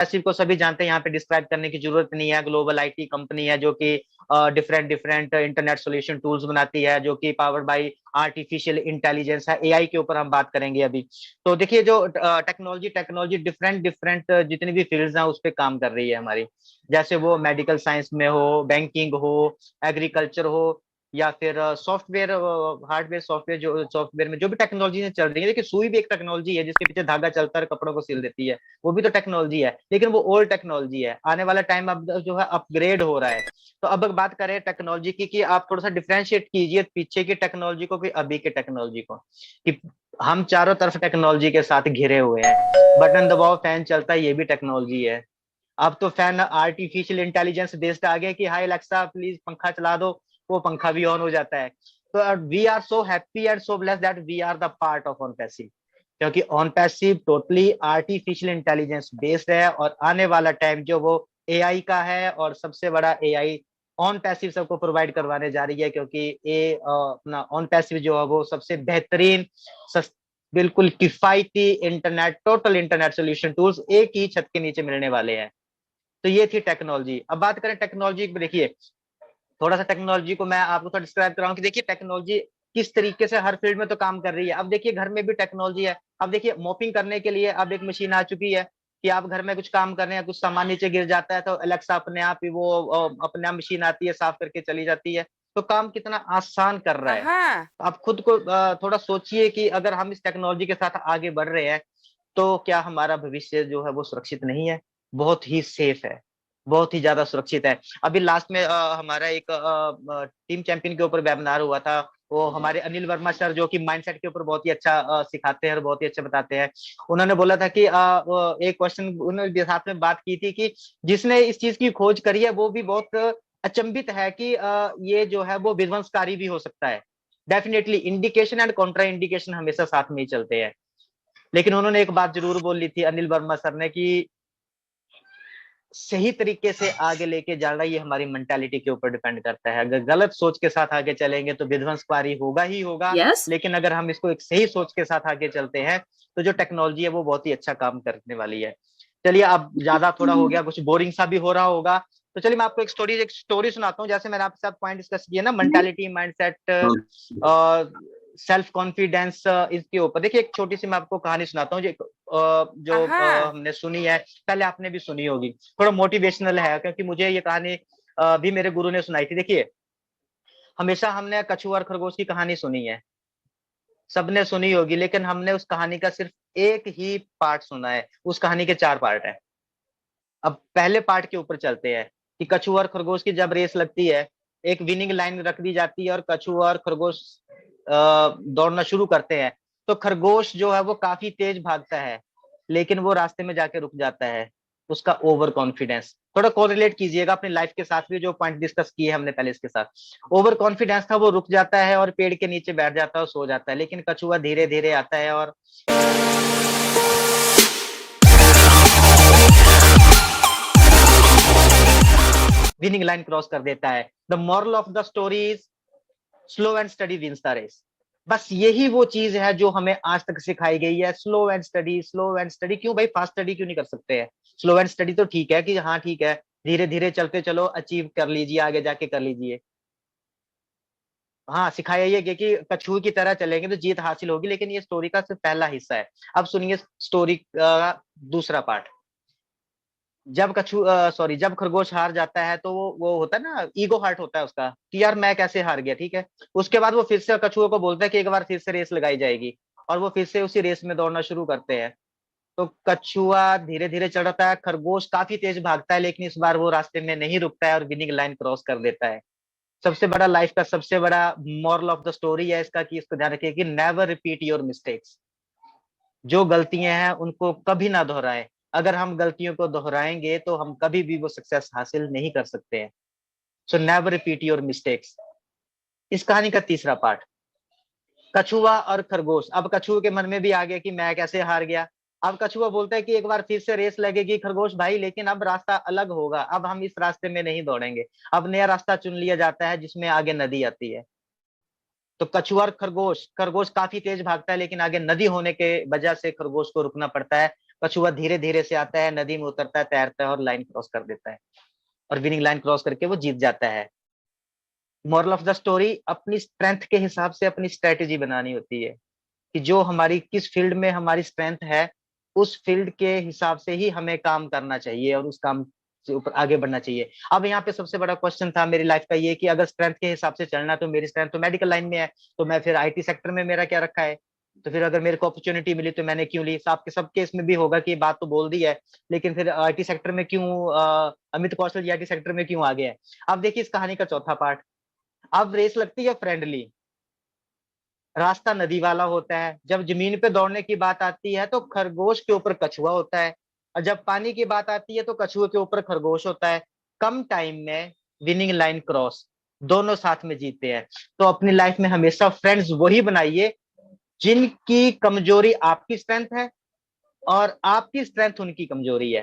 Passive को सभी जानते हैं, यहाँ पे डिस्क्राइब करने की जरूरत नहीं है। ग्लोबल आईटी कंपनी है जो कि different different internet solution tools बनाती है, जो कि पावर्ड बाय आर्टिफिशियल इंटेलिजेंस है। एआई के ऊपर हम बात करेंगे अभी। तो देखिए जो टेक्नोलॉजी टेक्नोलॉजी डिफरेंट डिफरेंट जितनी भी फील्ड्स हैं उस पर काम कर रही है हमारी। जैसे वो मेडिकल साइंस में हो, बैंकिंग हो, एग्रीकल्चर हो, या फिर सॉफ्टवेयर, हार्डवेयर सॉफ्टवेयर, जो सॉफ्टवेयर में जो भी टेक्नोलॉजी चल रही है। देखिए सुई भी एक टेक्नोलॉजी है जिसके पीछे धागा चलता है, कपड़ों को सिल देती है, वो भी तो टेक्नोलॉजी है, लेकिन वो ओल्ड टेक्नोलॉजी है। आने वाला टाइम अब जो है अपग्रेड हो रहा है। तो अब बात करें टेक्नोलॉजी की, कि आप थोड़ा सा डिफ्रेंशिएट कीजिए पीछे की टेक्नोलॉजी को कि अभी के टेक्नोलॉजी को, कि हम चारों तरफ टेक्नोलॉजी के साथ घिरे हुए हैं। बटन दबाओ फैन चलता है, ये भी टेक्नोलॉजी है। अब तो फैन आर्टिफिशियल इंटेलिजेंस बेस्ड आ गया कि हाई अलेक्सा प्लीज पंखा चला दो, वो पंखा भी ऑन हो जाता है। तो we are so happy and so blessed that we are the part of OnPassive, क्योंकि OnPassive totally artificial intelligence based है। और आने वाला टाइम जो वो एआई का है, और सबसे बड़ा एआई ऑन पैसिव सबको प्रोवाइड करवाने जा रही है, क्योंकि ये अपना ऑन पैसिव जो है वो सबसे बेहतरीन, बिल्कुल किफायती internet, total internet solution tools एक ही छत के नीचे मिलने वाले हैं। तो ये थी टेक्नोलॉजी। अब बात करें टेक्नोलॉजी, देखिए थोड़ा सा टेक्नोलॉजी को मैं आपको थोड़ा डिस्क्राइब कराऊं कि देखिए टेक्नोलॉजी किस तरीके से हर फील्ड में तो काम कर रही है। अब देखिए घर में भी टेक्नोलॉजी है। अब देखिए मोपिंग करने के लिए अब एक मशीन आ चुकी है, कि आप घर में कुछ काम कर रहे हैं, कुछ सामान नीचे गिर जाता है तो अलेक्सा अपने आप ही वो अपने आप मशीन आती है, साफ करके चली जाती है। तो काम कितना आसान कर रहा है। हाँ। आप खुद को थोड़ा सोचिए कि अगर हम इस टेक्नोलॉजी के साथ आगे बढ़ रहे हैं, तो क्या हमारा भविष्य जो है वो सुरक्षित नहीं है? बहुत ही सेफ है, बहुत ही ज्यादा सुरक्षित है। अभी लास्ट में हमारा एक टीम चैंपियन के ऊपर वेबिनार हुआ था। वो हमारे अनिल वर्मा सर, जो कि माइंडसेट के ऊपर बहुत ही अच्छा सिखाते हैं और बहुत ही अच्छा बताते हैं। उन्होंने बोला था कि एक क्वेश्चन उन्होंने साथ में बात की थी कि जिसने इस चीज की खोज करी है वो भी बहुत अचंभित है कि ये जो है वो विध्वंसकारी भी हो सकता है। Definitely indication and Contra indication हमेशा साथ में ही चलते हैं। लेकिन उन्होंने एक बात जरूर बोली थी अनिल वर्मा सर ने, कि सही तरीके से आगे लेके जाना ये हमारी मेंटालिटी के ऊपर डिपेंड करता है। अगर गलत सोच के साथ आगे चलेंगे तो विध्वंसकारी होगा ही होगा। यस। लेकिन अगर हम इसको एक सही सोच के साथ आगे चलते हैं, तो जो टेक्नोलॉजी है वो बहुत ही अच्छा काम करने वाली है। चलिए, अब ज्यादा थोड़ा हो गया, कुछ बोरिंग सा भी हो रहा होगा। तो चलिए मैं आपको एक स्टोरी सुनाता हूँ। जैसे मैंने आपके साथ पॉइंट डिस्कस किया ना, मेंटालिटी, माइंडसेट, सेल्फ कॉन्फिडेंस, इसके ऊपर देखिए एक छोटी सी मैं आपको कहानी सुनाता हूँ, जो हाँ। हमने सुनी है, पहले आपने भी सुनी होगी। थोड़ा मोटिवेशनल है, क्योंकि मुझे ये कहानी भी मेरे गुरु ने सुनाई थी। देखिए हमेशा हमने कछुआ और खरगोश की कहानी सुनी है, सबने सुनी होगी, लेकिन हमने उस कहानी का सिर्फ एक ही पार्ट सुना है। उस कहानी के 4 पार्ट हैं। अब पहले पार्ट के ऊपर चलते हैं, कि कछुआ और खरगोश की जब रेस लगती है, एक विनिंग लाइन रख दी जाती है और कछुआ और खरगोश दौड़ना शुरू करते हैं। तो खरगोश जो है वो काफी तेज भागता है, लेकिन वो रास्ते में जाके रुक जाता है। उसका ओवर कॉन्फिडेंस, थोड़ा कोरिलेट कीजिएगा अपनी लाइफ के साथ भी, जो पॉइंट डिस्कस किए हमने पहले इसके साथ। ओवर कॉन्फिडेंस था, वो रुक जाता है और पेड़ के नीचे बैठ जाता है और सो जाता है। लेकिन कछुआ धीरे धीरे आता है और विनिंग लाइन क्रॉस कर देता है। The moral of the story is slow and steady wins the race. बस यही वो चीज है जो हमें आज तक सिखाई गई है, slow and study, slow and study. क्यों भाई, फास्ट स्टडी क्यों नहीं कर सकते हैं? स्लो एंड स्टडी तो ठीक है, कि हाँ ठीक है, धीरे धीरे चलते चलो, अचीव कर लीजिए, आगे जाके कर लीजिए। हाँ, सिखाया ये गया कि कछुए की तरह चलेंगे तो जीत हासिल होगी। लेकिन ये स्टोरी का सिर्फ पहला हिस्सा है। अब सुनिए स्टोरी का दूसरा पार्ट। जब खरगोश हार जाता है, तो वो होता है ना, ईगो हार्ट होता है उसका, कि यार मैं कैसे हार गया, ठीक है। उसके बाद वो फिर से कछुए को बोलता है कि एक बार फिर से रेस लगाई जाएगी, और वो फिर से उसी रेस में दौड़ना शुरू करते हैं। तो कछुआ धीरे धीरे चढ़ता है, खरगोश काफी तेज भागता है, लेकिन इस बार वो रास्ते में नहीं रुकता है और विनिंग लाइन क्रॉस कर देता है। सबसे बड़ा लाइफ का सबसे बड़ा मॉरल ऑफ द स्टोरी है इसका, कि इसको ध्यान रखिए कि नेवर रिपीट योर मिस्टेक्स। जो गलतियां हैं उनको कभी ना दोहराएं। अगर हम गलतियों को दोहराएंगे तो हम कभी भी वो सक्सेस हासिल नहीं कर सकते हैं। So never repeat your mistakes. इस कहानी का तीसरा पार्ट, कछुआ और खरगोश। अब कछुए के मन में भी आ गया कि मैं कैसे हार गया। अब कछुआ बोलता है कि एक बार फिर से रेस लगेगी खरगोश भाई, लेकिन अब रास्ता अलग होगा, अब हम इस रास्ते में नहीं दौड़ेंगे। अब नया रास्ता चुन लिया जाता है जिसमें आगे नदी आती है। तो कछुआ और खरगोश, खरगोश काफी तेज भागता है, लेकिन आगे नदी होने के वजह से खरगोश को रुकना पड़ता है। कछुआ धीरे धीरे से आता है, नदी में उतरता है, तैरता है और लाइन क्रॉस कर देता है, और विनिंग लाइन क्रॉस करके वो जीत जाता है। मॉरल ऑफ द स्टोरी, अपनी स्ट्रेंथ के हिसाब से अपनी स्ट्रेटेजी बनानी होती है, कि जो हमारी किस फील्ड में हमारी स्ट्रेंथ है, उस फील्ड के हिसाब से ही हमें काम करना चाहिए और उस काम से ऊपर आगे बढ़ना चाहिए। अब यहाँ पे सबसे बड़ा क्वेश्चन था मेरी लाइफ का ये, कि अगर स्ट्रेंथ के हिसाब से चलना, तो मेरी स्ट्रेंथ तो मेडिकल लाइन में है, तो मैं फिर आईटी सेक्टर में मेरा क्या रखा है? तो फिर अगर मेरे को अपॉर्चुनिटी मिली तो मैंने क्यों ली? आपके सब केस में भी होगा कि ये बात तो बोल दी है, लेकिन फिर आईटी सेक्टर में क्यों अमित कौशल जी आईटी सेक्टर में क्यों आ गए हैं? अब देखिए इस कहानी का चौथा पार्ट। अब रेस लगती है फ्रेंडली, रास्ता नदी वाला होता है, जब जमीन पे दौड़ने की बात आती है तो खरगोश के ऊपर कछुआ होता है, और जब पानी की बात आती है तो कछुए के ऊपर खरगोश होता है। कम टाइम में विनिंग लाइन क्रॉस, दोनों साथ में जीते हैं। तो अपनी लाइफ में हमेशा फ्रेंड्स वही बनाइए जिनकी कमजोरी आपकी स्ट्रेंथ है और आपकी स्ट्रेंथ उनकी कमजोरी है।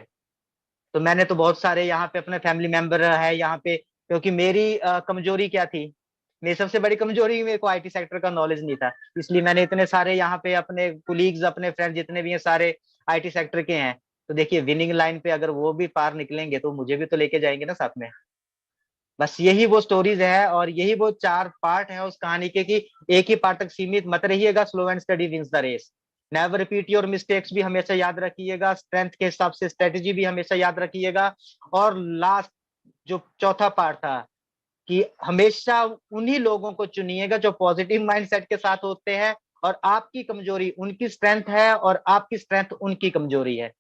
तो मैंने तो बहुत सारे यहाँ पे अपने फैमिली मेंबर है यहाँ पे, क्योंकि मेरी कमजोरी क्या थी? मेरी सबसे बड़ी कमजोरी, मेरे को आईटी सेक्टर का नॉलेज नहीं था, इसलिए मैंने इतने सारे यहाँ पे अपने कुलीग्स, अपने फ्रेंड जितने भी हैं सारे आईटी सेक्टर के हैं। तो देखिए विनिंग लाइन पे अगर वो भी पार निकलेंगे तो मुझे भी तो लेके जाएंगे ना साथ में। बस यही वो स्टोरीज है और यही वो चार पार्ट है उस कहानी के, कि एक ही पार्ट तक सीमित मत रहिएगा। Slow and steady wins the race. Never repeat your mistakes भी हमेशा याद रखिएगा, स्ट्रेंथ के हिसाब से स्ट्रेटेजी भी हमेशा याद रखिएगा। और लास्ट जो चौथा पार्ट था, कि हमेशा उन्हीं लोगों को चुनिएगा जो पॉजिटिव माइंडसेट के साथ होते हैं, और आपकी कमजोरी उनकी स्ट्रेंथ है और आपकी स्ट्रेंथ उनकी कमजोरी है।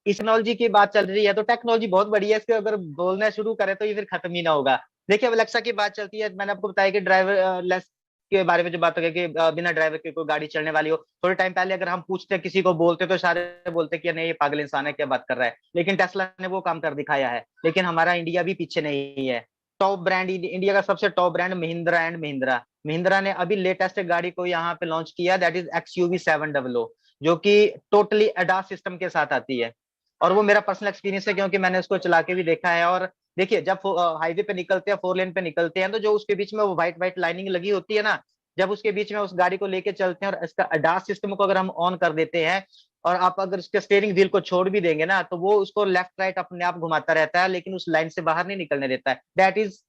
इस टेक्नोलॉजी की बात चल रही है तो टेक्नोलॉजी बहुत बढ़िया है, इसके अगर बोलना शुरू करें तो ये फिर खत्म ही ना होगा। देखिए अब अलेक्सा की बात चलती है, मैंने आपको बताया कि ड्राइवर लेस के बारे में जो बात हो गई, कि बिना ड्राइवर के कोई गाड़ी चलने वाली हो। थोड़े टाइम पहले अगर हम पूछते हैं किसी को, बोलते तो सारे बोलते कि नहीं ये पागल इंसान है, क्या बात कर रहा है, लेकिन टेस्ला ने वो काम कर दिखाया है। लेकिन हमारा इंडिया भी पीछे नहीं है। टॉप ब्रांड, इंडिया का सबसे top brand Mahindra and Mahindra, Mahindra ने अभी लेटेस्ट गाड़ी को यहाँ पे लॉन्च किया, दैट इज XUV 700, जो कि टोटली एडास सिस्टम के साथ आती है। और वो मेरा पर्सनल एक्सपीरियंस है, क्योंकि मैंने उसको चला के भी देखा है। और देखिए जब हाईवे पे निकलते हैं, 4 लेन पे निकलते हैं, तो जो उसके बीच में वो व्हाइट व्हाइट लाइनिंग लगी होती है ना, जब उसके बीच में उस गाड़ी को लेके चलते हैं और इसका अडास सिस्टम को अगर हम ऑन कर देते हैं, और आप अगर उसके स्टीयरिंग व्हील को छोड़ भी देंगे ना, तो वो उसको लेफ्ट राइट अपने आप घुमाता रहता है, लेकिन उस लाइन से बाहर नहीं निकलने देता है। That is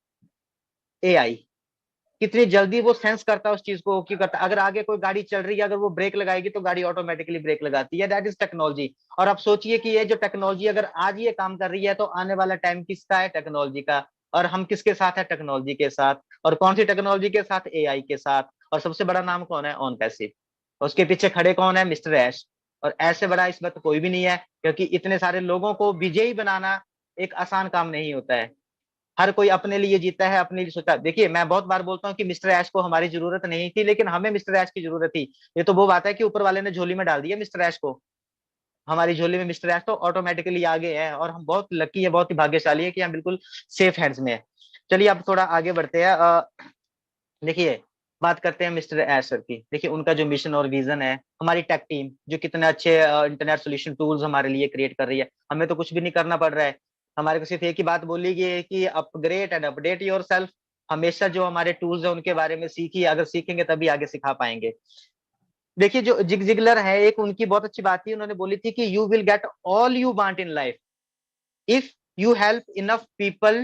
AI। कितनी जल्दी वो सेंस करता है उस चीज को, क्यों करता है? अगर आगे कोई गाड़ी चल रही है, अगर वो ब्रेक लगाएगी तो गाड़ी ऑटोमेटिकली ब्रेक लगाती है। That is technology. और आप सोचिए कि ये जो टेक्नोलॉजी अगर आज ये काम कर रही है, तो आने वाला टाइम किसका है? टेक्नोलॉजी का। और हम किसके साथ है? टेक्नोलॉजी के साथ। और कौन सी टेक्नोलॉजी के साथ? AI के साथ। और सबसे बड़ा नाम कौन है? On passive. उसके पीछे खड़े कौन है? मिस्टर ऐश। और ऐसे बड़ा इस वक्त कोई भी नहीं है, क्योंकि इतने सारे लोगों को विजयी बनाना एक आसान काम नहीं होता है। हर कोई अपने लिए जीता है, अपने लिए सोचता है। देखिए मैं बहुत बार बोलता हूँ कि मिस्टर ऐश को हमारी जरूरत नहीं थी, लेकिन हमें मिस्टर ऐश की जरूरत थी। ये तो वो बात है कि ऊपर वाले ने झोली में डाल दिया मिस्टर ऐश को। हमारी झोली में मिस्टर ऐश तो ऑटोमेटिकली आ गए हैं, और हम बहुत लकी है, बहुत ही भाग्यशाली है कि हम बिल्कुल सेफ हैंड्स में है। चलिए अब थोड़ा आगे बढ़ते हैं। देखिए बात करते हैं मिस्टर ऐश सर की। देखिए उनका जो मिशन और विजन है, हमारी टेक टीम जो कितने अच्छे इंटरनेट सोल्यूशन टूल्स हमारे लिए क्रिएट कर रही है, हमें तो कुछ भी नहीं करना पड़ रहा है। हमारे को सिर्फ एक ही बात बोली गई है कि अपग्रेड एंड अपडेट योरसेल्फ। हमेशा जो हमारे टूल्स है उनके बारे में सीखिए, अगर सीखेंगे तभी आगे सिखा पाएंगे। देखिए जो जिग जिगलर है, एक उनकी बहुत अच्छी बात थी, उन्होंने बोली थी कि you will get all you want in life if you help enough people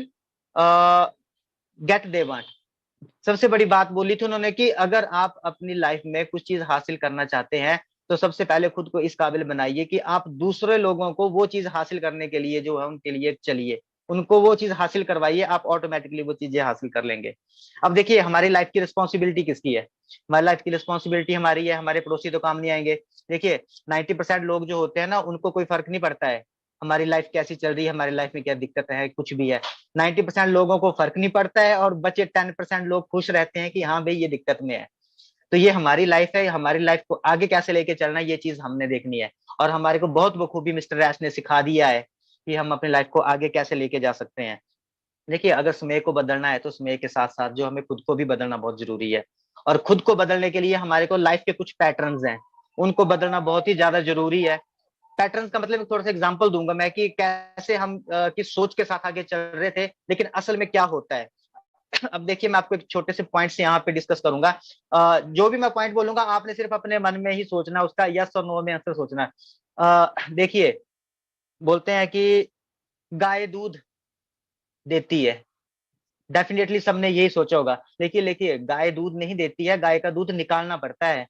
get they want. सबसे बड़ी बात बोली थी उन्होंने कि अगर आप अपनी लाइफ में कुछ चीज हासिल करना चाहते हैं, तो सबसे पहले खुद को इस काबिल बनाइए कि आप दूसरे लोगों को वो चीज हासिल करने के लिए जो है उनके लिए चलिए, उनको वो चीज हासिल करवाइए, आप ऑटोमेटिकली वो चीजें हासिल कर लेंगे। अब देखिए हमारी लाइफ की रिस्पॉन्सिबिलिटी किसकी है? हमारी लाइफ की रिस्पॉन्सिबिलिटी हमारी है, हमारे पड़ोसी तो काम नहीं आएंगे। देखिए 90% लोग जो होते हैं ना, उनको कोई फर्क नहीं पड़ता है हमारी लाइफ कैसी चल रही है, हमारी लाइफ में क्या दिक्कत है, कुछ भी है। 90% लोगों को फर्क नहीं पड़ता है, और बचे 10% लोग खुश रहते हैं कि हाँ भाई ये दिक्कत में है। तो ये हमारी लाइफ है, हमारी लाइफ को आगे कैसे लेके चलना है ये चीज हमने देखनी है। और हमारे को बहुत बखूबी मिस्टर रैश ने सिखा दिया है कि हम अपनी लाइफ को आगे कैसे लेके जा सकते हैं। देखिए अगर समय को बदलना है, तो समय के साथ साथ जो हमें खुद को भी बदलना बहुत जरूरी है। और खुद को बदलने के लिए हमारे को लाइफ के कुछ पैटर्न्स हैं, उनको बदलना बहुत ही ज्यादा जरूरी है। पैटर्न्स का मतलब थोड़ा सा एग्जांपल दूंगा मैं, कि कैसे हम किस सोच के साथ आगे चल रहे थे, लेकिन असल में क्या होता है। अब देखिए मैं आपको एक छोटे से पॉइंट से यहाँ पे डिस्कस करूंगा। जो भी मैं पॉइंट बोलूंगा आपने सिर्फ अपने मन में ही सोचना, उसका यस और नो में आंसर सोचना। देखिए, बोलते हैं कि गाय दूध देती है, डेफिनेटली सबने यही सोचा होगा। देखिए देखिए, गाय दूध नहीं देती है, गाय का दूध निकालना पड़ता है।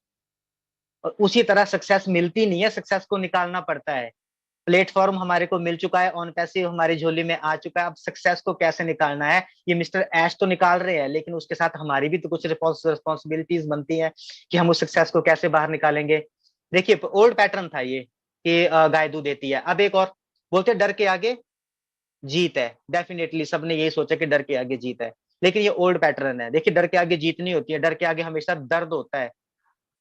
और उसी तरह सक्सेस मिलती नहीं है, सक्सेस को निकालना पड़ता है। प्लेटफॉर्म हमारे को मिल चुका है, ऑन पैसिव हमारी झोली में आ चुका है, अब सक्सेस को कैसे निकालना है ये मिस्टर ऐश तो निकाल रहे हैं, लेकिन उसके साथ हमारी भी तो कुछ रिस्पॉन्सिबिलिटीज बनती है कि हम उस सक्सेस को कैसे बाहर निकालेंगे। देखिए, ओल्ड पैटर्न था ये कि गाय दूध देती है। अब एक और, बोलते हैं डर के आगे जीत है। डेफिनेटली सबने यही सोचा कि डर के आगे जीत है, लेकिन ये ओल्ड पैटर्न है। देखिए, डर के आगे जीत नहीं होती है, डर के आगे हमेशा दर्द होता है।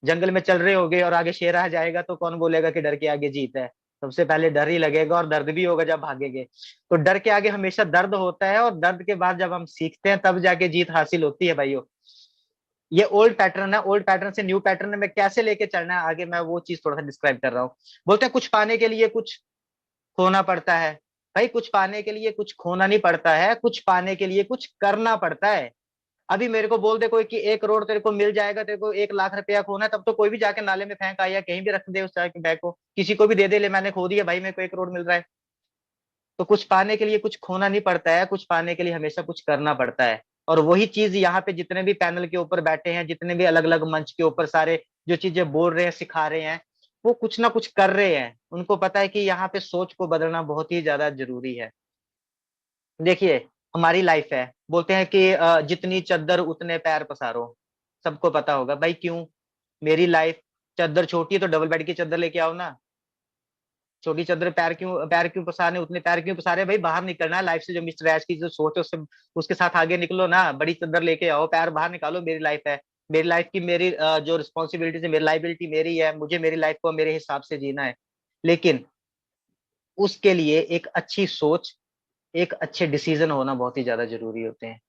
जंगल में चल रहे होगे और आगे शेर आ जाएगा तो कौन बोलेगा कि डर के आगे जीत है? सबसे पहले डर ही लगेगा और दर्द भी होगा जब भागेंगे। तो डर के आगे हमेशा दर्द होता है, और दर्द के बाद जब हम सीखते हैं तब जाके जीत हासिल होती है भाइयों। ये ओल्ड पैटर्न है, ओल्ड पैटर्न से न्यू पैटर्न में कैसे लेके चलना है आगे, मैं वो चीज थोड़ा सा डिस्क्राइब कर रहा हूँ। बोलते हैं कुछ पाने के लिए कुछ खोना पड़ता है। भाई, कुछ पाने के लिए कुछ खोना नहीं पड़ता है, कुछ पाने के लिए कुछ करना पड़ता है। अभी मेरे को बोल दे कोई कि 1 करोड़ तेरे को मिल जाएगा, तेरे को 1 लाख रुपया खोना है, तब तो कोई भी जाके नाले में फेंक आया, कहीं भी रख दे उस चाय के बैग को, किसी को भी दे दे, ले मैंने खो दिया भाई, मेरे को 1 करोड़ मिल रहा है। तो कुछ पाने के लिए कुछ खोना नहीं पड़ता है, कुछ पाने के लिए हमेशा कुछ करना पड़ता है। और वही चीज यहाँ पे जितने भी पैनल के ऊपर बैठे हैं, जितने भी अलग अलग मंच के ऊपर सारे जो चीजें बोल रहे हैं, सिखा रहे हैं, वो कुछ ना कुछ कर रहे हैं। उनको पता है कि यहाँ पे सोच को बदलना बहुत ही ज्यादा जरूरी है। देखिए, हमारी लाइफ है, बोलते हैं कि जितनी चद्दर उतने पैर पसारो। सबको पता होगा भाई क्यों। मेरी लाइफ, चद्दर छोटी है तो डबल बेड की चद्दर लेके आओ ना। छोटी चद्दर पैर क्यों पसारने, उतने पैर क्यों पसारे भाई? बाहर निकलना है लाइफ से, जो मिस्टर ऐश की जो सोच है उससे, उसके साथ आगे निकलो ना। बड़ी चद्दर लेके आओ, पैर बाहर निकालो। मेरी लाइफ है, मेरी लाइफ की मेरी जो रिस्पॉन्सिबिलिटी है, मेरी लाइबिलिटी मेरी है, मुझे मेरी लाइफ को मेरे हिसाब से जीना है। लेकिन उसके लिए एक अच्छी सोच, एक अच्छे डिसीजन होना बहुत ही ज्यादा जरूरी होते हैं।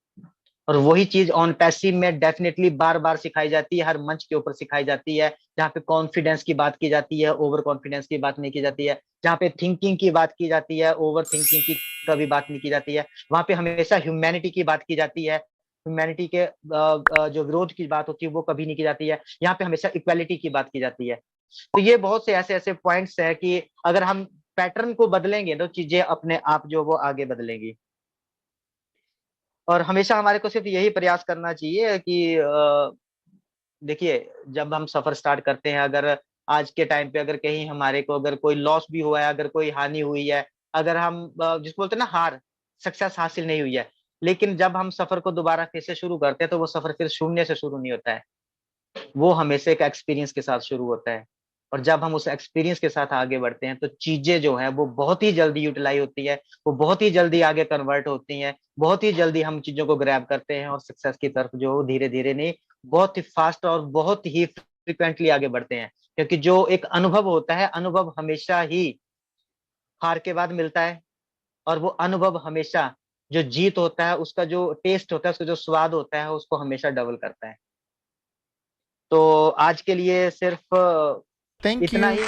और वही चीज ऑन पैसिव में डेफिनेटली बार बार सिखाई जाती है, हर मंच के ऊपर सिखाई जाती है। जहाँ पे कॉन्फिडेंस की बात की जाती है, ओवर कॉन्फिडेंस की बात नहीं की जाती है। जहाँ पे थिंकिंग की बात की जाती है, ओवर थिंकिंग की कभी बात नहीं की जाती है। वहां पे हमेशा ह्यूमैनिटी की बात की जाती है, ह्यूमैनिटी के जो विरोध की बात होती है वो कभी नहीं की जाती है। यहाँ पे हमेशा इक्वालिटी की बात की जाती है। तो ये बहुत से ऐसे ऐसे पॉइंट्स है कि अगर हम पैटर्न को बदलेंगे तो चीजें अपने आप जो वो आगे बदलेंगी। और हमेशा हमारे को सिर्फ यही प्रयास करना चाहिए कि देखिए, जब हम सफर स्टार्ट करते हैं, अगर आज के टाइम पे अगर कहीं हमारे को अगर कोई लॉस भी हुआ है, अगर कोई हानि हुई है, अगर हम जिसको बोलते हैं ना हार, सक्सेस हासिल नहीं हुई है, लेकिन जब हम सफर को दोबारा फिर से शुरू करते हैं तो वो सफर फिर शून्य से शुरू नहीं होता है। वो हमेशा एक एक्सपीरियंस के साथ शुरू होता है। और जब हम उस एक्सपीरियंस के साथ आगे बढ़ते हैं तो चीजें जो है वो बहुत ही जल्दी यूटिलाइज होती है, वो बहुत ही जल्दी आगे कन्वर्ट होती हैं, बहुत ही जल्दी हम चीजों को ग्रैब करते हैं और सक्सेस की तरफ जो धीरे धीरे नहीं, बहुत ही फास्ट और बहुत ही फ्रिक्वेंटली आगे बढ़ते हैं। क्योंकि जो एक अनुभव होता है, अनुभव हमेशा ही हार के बाद मिलता है। और वो अनुभव हमेशा, जो जीत होता है उसका जो टेस्ट होता है, उसका जो स्वाद होता है, उसको हमेशा डबल करता है। तो आज के लिए सिर्फ Thank इतना you. ही।